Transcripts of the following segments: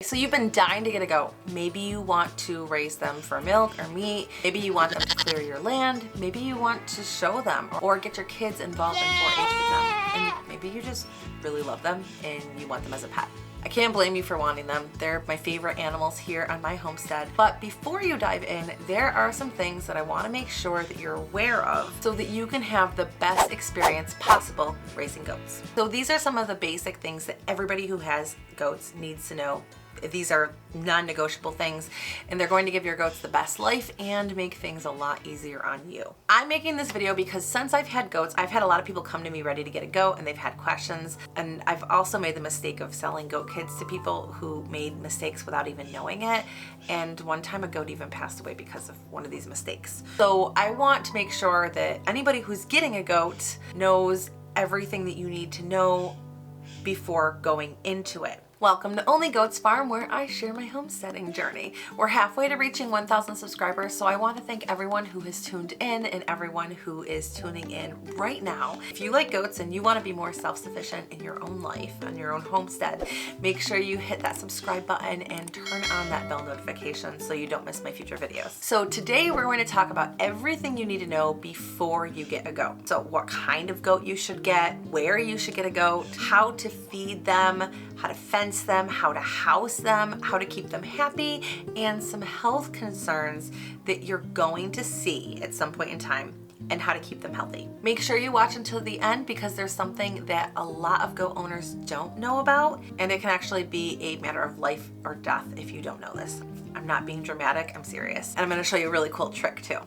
So you've been dying to get a goat. Maybe you want to raise them for milk or meat. Maybe you want them to clear your land. Maybe you want to show them or get your kids involved in 4-H with them. And maybe you just really love them and you want them as a pet. I can't blame you for wanting them. They're my favorite animals here on my homestead. But before you dive in, there are some things that I want to make sure that you're aware of so that you can have the best experience possible raising goats. So these are some of the basic things that everybody who has goats needs to know. These are non-negotiable things, and they're going to give your goats the best life and make things a lot easier on you. I'm making this video because since I've had goats, I've had a lot of people come to me ready to get a goat and they've had questions. And I've also made the mistake of selling goat kids to people who made mistakes without even knowing it. And one time a goat even passed away because of one of these mistakes. So I want to make sure that anybody who's getting a goat knows everything that you need to know before going into it. Welcome to Only Goats Farm, where I share my homesteading journey. We're halfway to reaching 1,000 subscribers, so I want to thank everyone who has tuned in and everyone who is tuning in right now. If you like goats and you want to be more self-sufficient in your own life, on your own homestead, make sure you hit that subscribe button and turn on that bell notification so you don't miss my future videos. So today we're going to talk about everything you need to know before you get a goat. So what kind of goat you should get, where you should get a goat, how to feed them, how to fence them, how to house them, how to keep them happy, and some health concerns that you're going to see at some point in time, and how to keep them healthy. Make sure you watch until the end because there's something that a lot of goat owners don't know about, and it can actually be a matter of life or death if you don't know this. I'm not being dramatic, I'm serious. And I'm gonna show you a really cool trick too.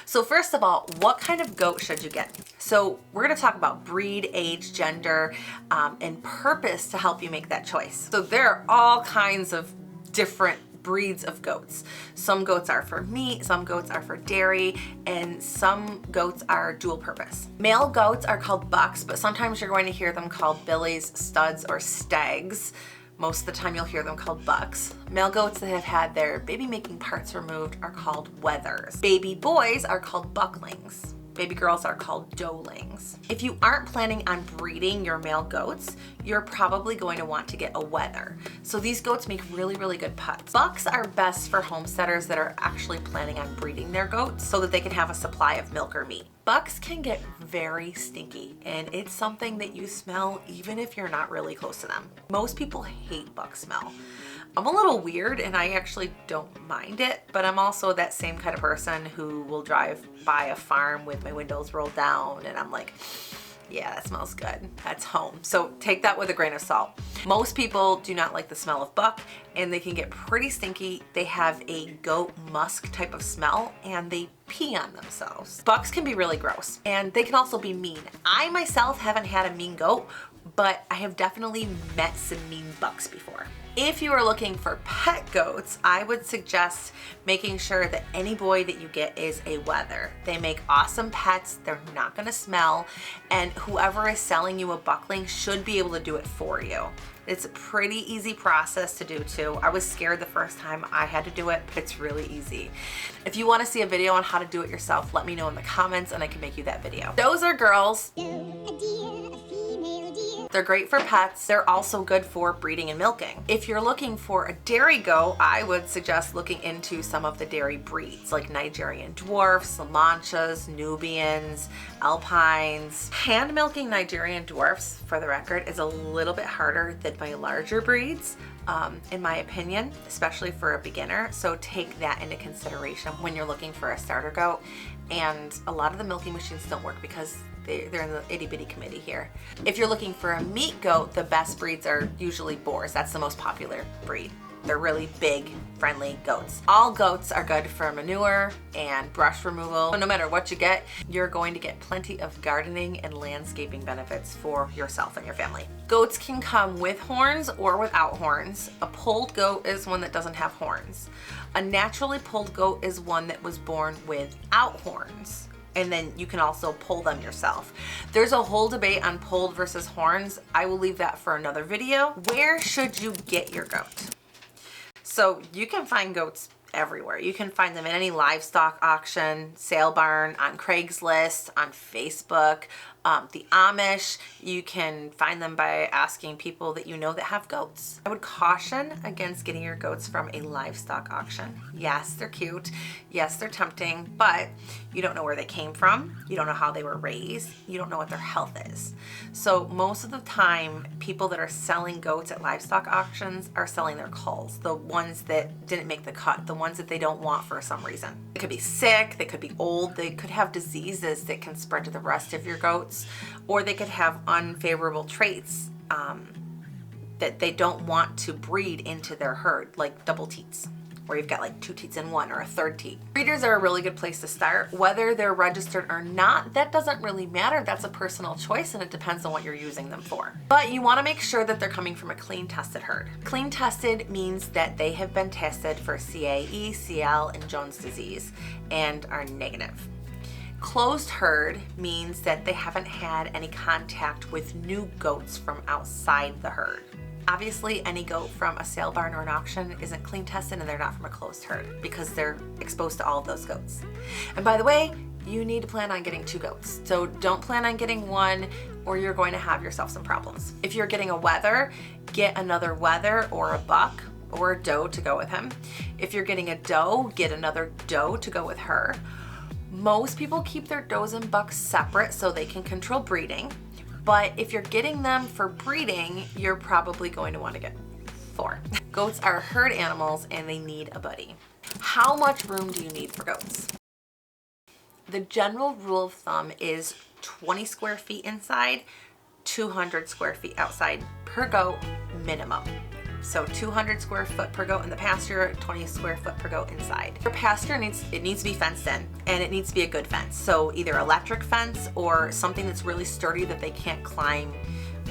So first of all, what kind of goat should you get? So we're gonna talk about breed, age, gender, and purpose to help you make that choice. So there are all kinds of different breeds of goats. Some goats are for meat, some goats are for dairy, and some goats are dual purpose. Male goats are called bucks, but sometimes you're going to hear them called billies, studs, or stags. Most of the time you'll hear them called bucks. Male goats that have had their baby making parts removed are called wethers. Baby boys are called bucklings. Baby girls are called doelings. If you aren't planning on breeding your male goats, you're probably going to want to get a wether. So these goats make really, really good pets. Bucks are best for homesteaders that are actually planning on breeding their goats so that they can have a supply of milk or meat. Bucks can get very stinky, and it's something that you smell even if you're not really close to them. Most people hate buck smell. I'm a little weird and I actually don't mind it, but I'm also that same kind of person who will drive by a farm with my windows rolled down and I'm like, yeah, that smells good. That's home. So take that with a grain of salt. Most people do not like the smell of buck and they can get pretty stinky. They have a goat musk type of smell and they pee on themselves. Bucks can be really gross and they can also be mean. I myself haven't had a mean goat, but I have definitely met some mean bucks before. If you are looking for pet goats, I would suggest making sure that any boy that you get is a wether. They make awesome pets, they're not gonna smell, and whoever is selling you a buckling should be able to do it for you. It's a pretty easy process to do too. I was scared the first time I had to do it, but it's really easy. If you wanna see a video on how to do it yourself, let me know in the comments and I can make you that video. Those are girls. They're great for pets. They're also good for breeding and milking. If you're looking for a dairy goat, I would suggest looking into some of the dairy breeds like Nigerian dwarfs, La Manchas, Nubians, Alpines. Hand milking Nigerian dwarfs, for the record, is a little bit harder than my larger breeds. In my opinion, especially for a beginner. So take that into consideration when you're looking for a starter goat. And a lot of the milking machines don't work because they're in the itty bitty committee here. If you're looking for a meat goat, the best breeds are usually boars. That's the most popular breed. They're really big, friendly goats. All goats are good for manure and brush removal. So no matter what you get, you're going to get plenty of gardening and landscaping benefits for yourself and your family. Goats can come with horns or without horns. A pulled goat is one that doesn't have horns. A naturally pulled goat is one that was born without horns. And then you can also pull them yourself. There's a whole debate on pulled versus horns. I will leave that for another video. Where should you get your goat? So you can find goats everywhere. You can find them in any livestock auction, sale barn, on Craigslist, on Facebook, The Amish, you can find them by asking people that you know that have goats. I would caution against getting your goats from a livestock auction. Yes, they're cute. Yes, they're tempting, but you don't know where they came from. You don't know how they were raised. You don't know what their health is. So most of the time, people that are selling goats at livestock auctions are selling their culls, the ones that didn't make the cut, the ones that they don't want for some reason. They could be sick, they could be old, they could have diseases that can spread to the rest of your goats, or they could have unfavorable traits that they don't want to breed into their herd, like double teats, where you've got like 2 teats in one or a 3rd teat. Breeders are a really good place to start. Whether they're registered or not, that doesn't really matter. That's a personal choice and it depends on what you're using them for. But you want to make sure that they're coming from a clean tested herd. Clean tested means that they have been tested for CAE, CL, and Jones disease and are negative. Closed herd means that they haven't had any contact with new goats from outside the herd. Obviously, any goat from a sale barn or an auction isn't clean tested and they're not from a closed herd because they're exposed to all of those goats. And by the way, you need to plan on getting 2 goats. So don't plan on getting 1 or you're going to have yourself some problems. If you're getting a wether, get another wether or a buck or a doe to go with him. If you're getting a doe, get another doe to go with her. Most people keep their does and bucks separate so they can control breeding. But if you're getting them for breeding, you're probably going to want to get 4. Goats are herd animals and they need a buddy. How much room do you need for goats? The general rule of thumb is 20 square feet inside, 200 square feet outside per goat minimum. So 200 square foot per goat in the pasture, 20 square foot per goat inside. Your pasture needs to be fenced in and it needs to be a good fence. So either electric fence or something that's really sturdy that they can't climb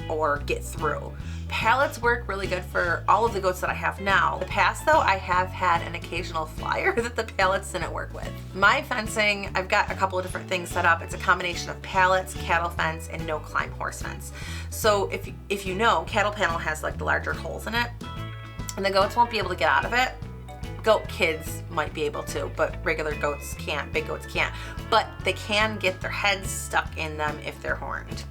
or get through. Pallets work really good for all of the goats that I have now. In the past though, I have had an occasional flyer that the pallets didn't work with. My fencing, I've got a couple of different things set up. It's a combination of pallets, cattle fence, and no climb horse fence. So if you know, cattle panel has like the larger holes in it and the goats won't be able to get out of it. Goat kids might be able to, but regular goats can't, big goats can't. But they can get their heads stuck in them if they're horned.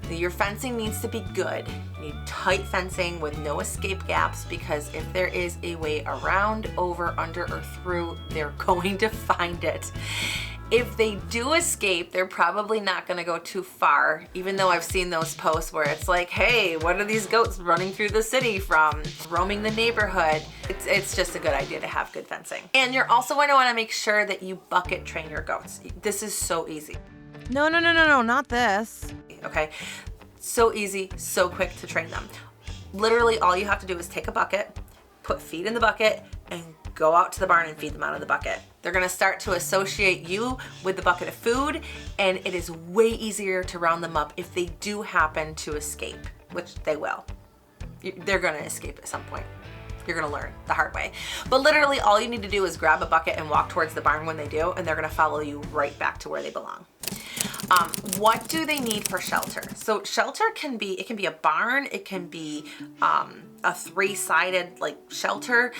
Your fencing needs to be good. You need tight fencing with no escape gaps because if there is a way around, over, under, or through, they're going to find it. If they do escape, they're probably not going to go too far, even though I've seen those posts where it's like, hey, what are these goats running through the city from? Roaming the neighborhood. It's just a good idea to have good fencing. And you're also going to want to make sure that you bucket train your goats. This is so easy. No, not this. Okay, so easy, so quick to train them. Literally all you have to do is take a bucket, put feed in the bucket, and go out to the barn and feed them out of the bucket. They're gonna start to associate you with the bucket of food, and it is way easier to round them up if they do happen to escape, which they will. They're gonna escape at some point. You're gonna learn the hard way. But literally all you need to do is grab a bucket and walk towards the barn when they do, and they're gonna follow you right back to where they belong. What do they need for shelter? So shelter can be a barn, it can be a 3-sided like shelter.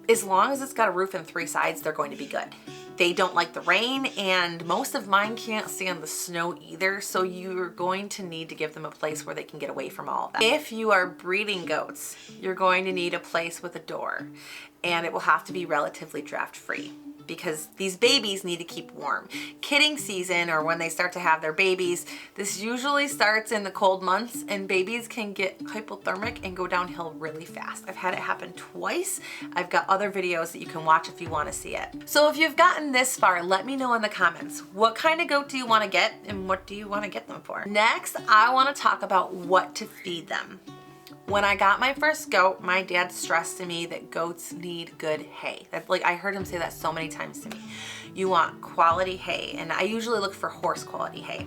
As long as it's got a roof and 3 sides, they're going to be good. They don't like the rain, and most of mine can't stand the snow either, so you're going to need to give them a place where they can get away from all of that. If you are breeding goats, you're going to need a place with a door, and it will have to be relatively draft free, because these babies need to keep warm. Kidding season, or when they start to have their babies, this usually starts in the cold months and babies can get hypothermic and go downhill really fast. I've had it happen twice. I've got other videos that you can watch if you wanna see it. So if you've gotten this far, let me know in the comments, what kind of goat do you wanna get and what do you wanna get them for? Next, I wanna talk about what to feed them. When I got my first goat, my dad stressed to me that goats need good hay. I heard him say that so many times to me. You want quality hay, and I usually look for horse quality hay.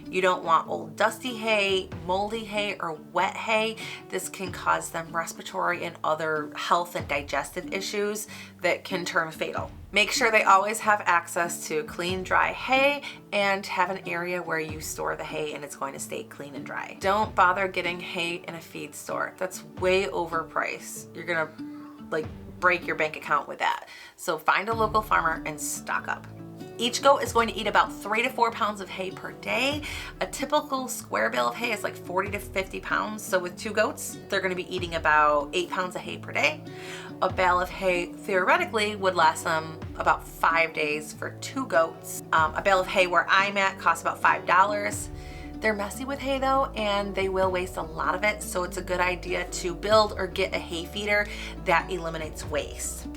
You don't want old dusty hay, moldy hay, or wet hay. This can cause them respiratory and other health and digestive issues that can turn fatal. Make sure they always have access to clean, dry hay and have an area where you store the hay and it's going to stay clean and dry. Don't bother getting hay in a feed store. That's way overpriced. You're gonna break your bank account with that. So find a local farmer and stock up. Each goat is going to eat about 3 to 4 pounds of hay per day. A typical square bale of hay is like 40 to 50 pounds. So with 2 goats, they're going to be eating about 8 pounds of hay per day. A bale of hay theoretically would last them about 5 days for 2 goats. A bale of hay where I'm at costs about $5. They're messy with hay though, and they will waste a lot of it. So it's a good idea to build or get a hay feeder that eliminates waste.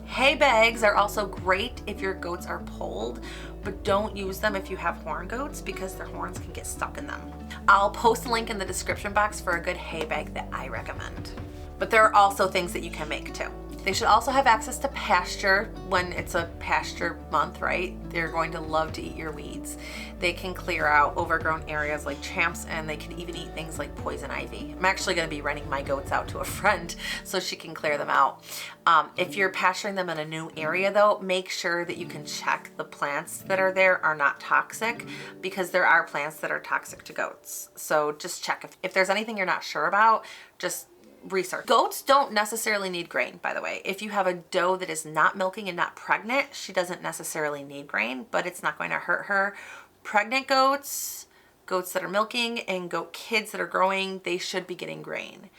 Hay bags are also great if your goats are polled, but don't use them if you have horn goats because their horns can get stuck in them. I'll post a link in the description box for a good hay bag that I recommend. But there are also things that you can make too. They should also have access to pasture when it's a pasture month, right? They're going to love to eat your weeds. They can clear out overgrown areas like tramps, and they can even eat things like poison ivy. I'm actually going to be renting my goats out to a friend so she can clear them out. If you're pasturing them in a new area though, make sure that you can check the plants that are there are not toxic, because there are plants that are toxic to goats. So just check. If there's anything you're not sure about, just research. Goats don't necessarily need grain, by the way. If you have a doe that is not milking and not pregnant, she doesn't necessarily need grain, but it's not going to hurt her. Pregnant goats, goats that are milking, and goat kids that are growing, they should be getting grain.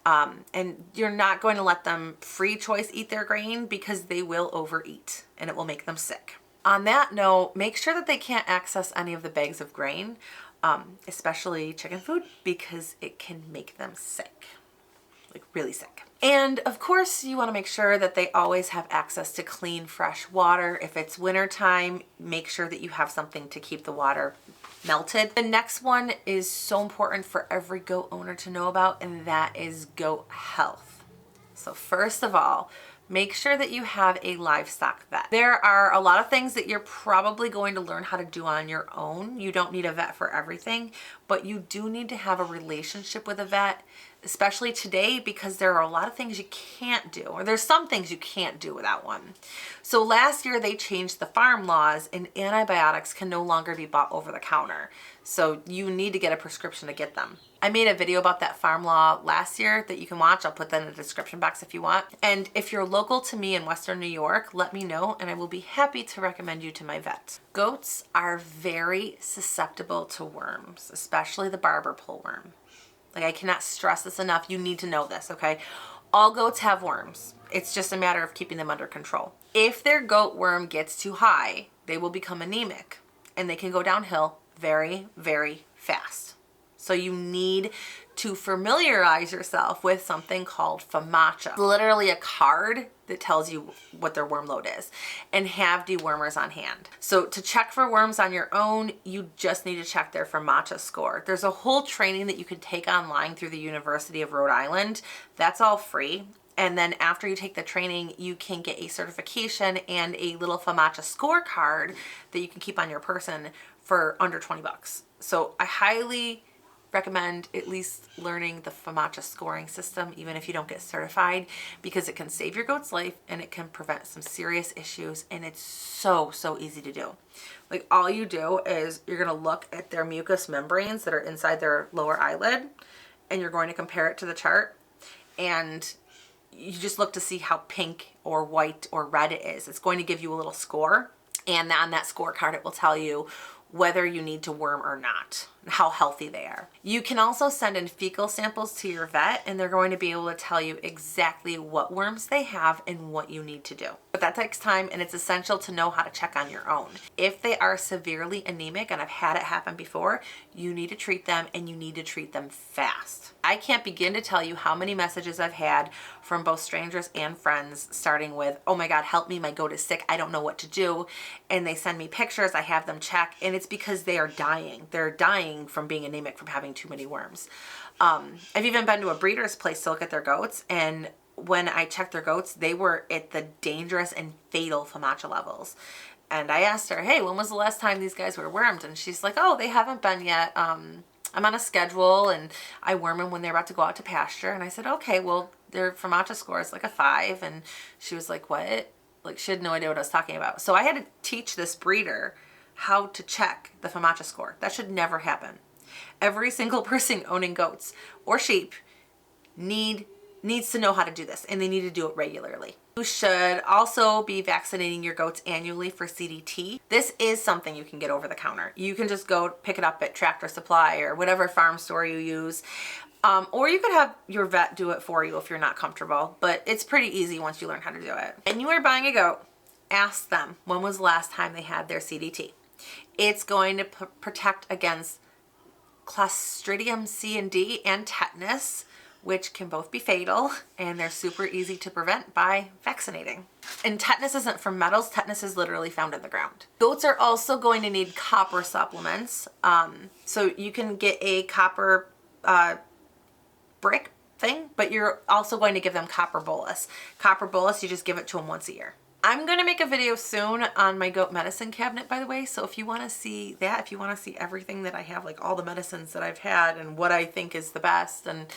And you're not going to let them free choice eat their grain because they will overeat and it will make them sick. On that note, make sure that they can't access any of the bags of grain, especially chicken food, because it can make them sick. Like really sick. And of course you want to make sure that they always have access to clean, fresh water. If it's winter time, make sure that you have something to keep the water melted. The next one is so important for every goat owner to know about, and that is goat health. So first of all, make sure that you have a livestock vet. There are a lot of things that you're probably going to learn how to do on your own. You don't need a vet for everything, but you do need to have a relationship with a vet, especially today, because there are a lot of things you can't do, or there's some things you can't do without one. So last year they changed the farm laws, and antibiotics can no longer be bought over the counter. So you need to get a prescription to get them. I made a video about that farm law last year that you can watch. I'll put that in the description box if you want. And if you're local to me in Western New York, let me know and I will be happy to recommend you to my vet. Goats are very susceptible to worms, especially the barber pole worm. Like, I cannot stress this enough. You need to know this, okay? All goats have worms. It's just a matter of keeping them under control. If their goat worm gets too high, they will become anemic and they can go downhill very, very fast. So you need to familiarize yourself with something called Famaching. It's literally a card that tells you what their worm load is, and have dewormers on hand. So to check for worms on your own, you just need to check their Famaching score. There's a whole training that you can take online through the University of Rhode Island. That's all free. And then after you take the training, you can get a certification and a little Famaching scorecard that you can keep on your person for under 20 bucks. So I highly recommend at least learning the Famaching scoring system, even if you don't get certified, because it can save your goat's life and it can prevent some serious issues, and it's so easy to do. Like, all you do is you're going to look at their mucous membranes that are inside their lower eyelid, and you're going to compare it to the chart, and you just look to see how pink or white or red it is. It's going to give you a little score, and on that scorecard it will tell you whether you need to worm or not, how healthy they are. You can also send in fecal samples to your vet, and they're going to be able to tell you exactly what worms they have and what you need to do. But that takes time, and it's essential to know how to check on your own. If they are severely anemic, and I've had it happen before, you need to treat them, and you need to treat them fast. I can't begin to tell you how many messages I've had from both strangers and friends, starting with, oh my God, help me, my goat is sick, I don't know what to do. And they send me pictures, I have them check, and it's because they are dying. They're dying from being anemic from having too many worms. I've even been to a breeder's place to look at their goats, and when I checked their goats, they were at the dangerous and fatal Famaching levels. And I asked her, hey, when was the last time these guys were wormed? And she's like, oh, they haven't been yet. I'm on a schedule and I worm them when they're about to go out to pasture. And I said, okay, well, their Famaching score is like a 5. And she was like, what? Like, she had no idea what I was talking about. So I had to teach this breeder how to check the Famaching score. That should never happen. Every single person owning goats or sheep need needs to know how to do this, and they need to do it regularly. You should also be vaccinating your goats annually for CD&T. This is something you can get over the counter. You can just go pick it up at Tractor Supply or whatever farm store you use. Or you could have your vet do it for you if you're not comfortable, but it's pretty easy once you learn how to do it. And you are buying a goat, ask them when was the last time they had their CD&T. It's going to protect against Clostridium C and D and tetanus, which can both be fatal, and they're super easy to prevent by vaccinating. And tetanus isn't from metals, tetanus is literally found in the ground. Goats are also going to need copper supplements. So you can get a copper brick thing, but you're also going to give them copper bolus. Copper bolus, you just give it to them once a year. I'm going to make a video soon on my goat medicine cabinet, by the way, so if you want to see that, if you want to see everything that I have, like all the medicines that I've had and what I think is the best, and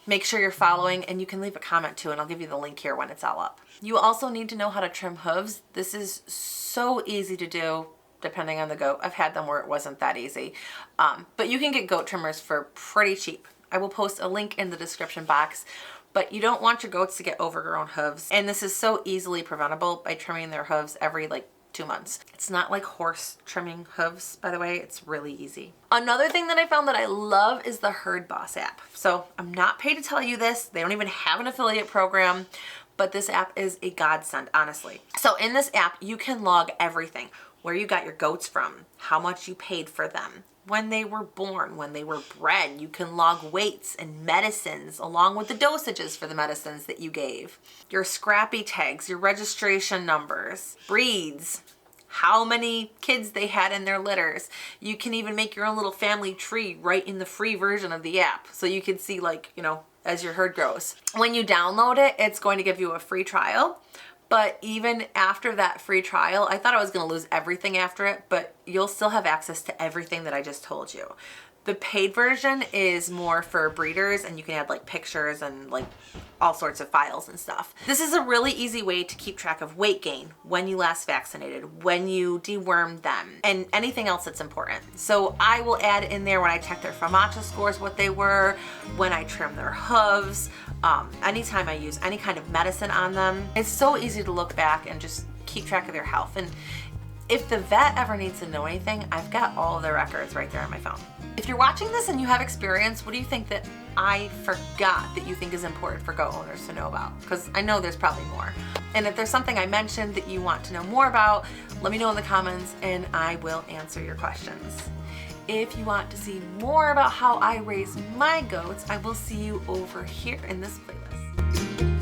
make sure you're following, and you can leave a comment too, and I'll give you the link here when it's all up. You also need to know how to trim hooves. This is so easy to do depending on the goat. I've had them where it wasn't that easy, but you can get goat trimmers for pretty cheap. I will post a link in the description box. But you don't want your goats to get overgrown hooves. And this is so easily preventable by trimming their hooves every like 2 months. It's not like horse trimming hooves, by the way. It's really easy. Another thing that I found that I love is the HerdBoss app. So I'm not paid to tell you this. They don't even have an affiliate program, but this app is a godsend, honestly. So in this app, you can log everything. Where you got your goats from, how much you paid for them, when they were born, when they were bred. You can log weights and medicines along with the dosages for the medicines that you gave. Your scrappy tags, your registration numbers, breeds, how many kids they had in their litters. You can even make your own little family tree right in the free version of the app. So you can see, like, you know, as your herd grows. When you download it, it's going to give you a free trial. But even after that free trial, I thought I was going to lose everything after it, but you'll still have access to everything that I just told you. The paid version is more for breeders, and you can add like pictures and like all sorts of files and stuff. This is a really easy way to keep track of weight gain, when you last vaccinated, when you dewormed them, and anything else that's important. So I will add in there when I check their Famaching scores, what they were, when I trim their hooves, anytime I use any kind of medicine on them. It's so easy to look back and just keep track of their health. And if the vet ever needs to know anything, I've got all of their records right there on my phone. If you're watching this and you have experience, what do you think that I forgot that you think is important for goat owners to know about? Because I know there's probably more. And if there's something I mentioned that you want to know more about, let me know in the comments and I will answer your questions. If you want to see more about how I raise my goats, I will see you over here in this playlist.